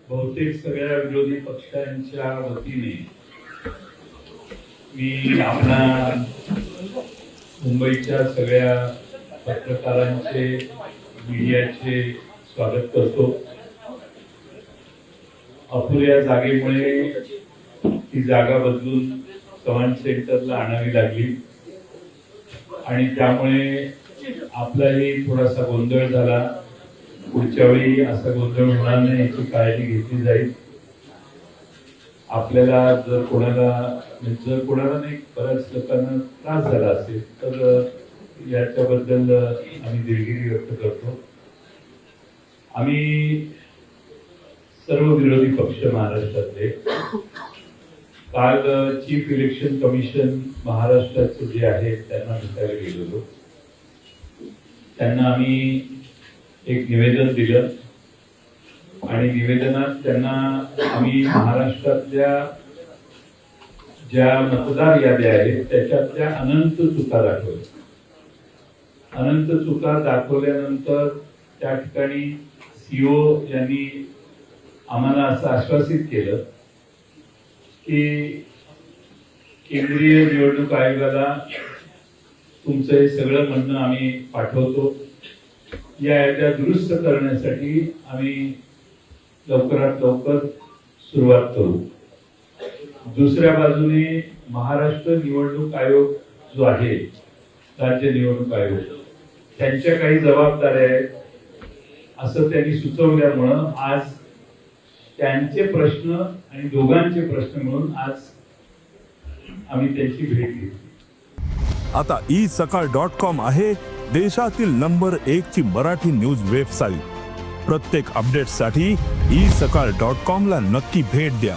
बहुतेक सगळ्या विरोधी पक्षांच्या वतीने मी आपल्या मुंबईच्या सगळ्या पत्रकारांचे, मीडियाचे स्वागत करतो। अपुऱ्या जागेमुळे ती जागा बदलून कमांड सेंटरला आणावी लागली आणि त्यामुळे आपलाही थोडासा गोंधळ झाला। पुढच्या वेळी असा गोंधळ होणार नाही याची काळजी घेतली जाईल। आपल्याला जर कोणाला नाही, बऱ्याच लोकांना त्रास झाला असेल तर याच्याबद्दल आम्ही दिलगिरी व्यक्त करतो। आम्ही सर्व विरोधी पक्ष महाराष्ट्रातले काल चीफ इलेक्शन कमिशन महाराष्ट्राचे जे आहे त्यांना भेटायला गेलेलो। त्यांना आम्ही एक निवेदन दिलं आणि निवेदनात त्यांना आम्ही महाराष्ट्रातल्या ज्या मतदार याद्या आहेत त्याच्यातल्या अनंत चुका दाखवल्या। अनंत चुका दाखवल्यानंतर त्या ठिकाणी सीओ यांनी आम्हाला असं आश्वासित केलं की केंद्रीय निवडणूक आयोगाला तुमचं हे सगळं म्हणणं आम्ही पाठवतो। या याद्या दुरुस्त करण्यासाठी आम्ही लवकरात लवकर सुरुवात करू। दुसऱ्या बाजूने महाराष्ट्र निवडणूक आयोग जो आहे, राज्य निवडणूक आयोग, त्यांच्या काही जबाबदाऱ्या आहेत असं त्यांनी सुचवल्यामुळं आज त्यांचे प्रश्न आणि दोघांचे प्रश्न म्हणून आज आम्ही त्यांची भेट घेतली। आता isakal.com आहे देशातील नंबर 1 ची मराठी न्यूज वेबसाईट। प्रत्येक अपडेटसाठी isakal.com ला नक्की भेट द्या।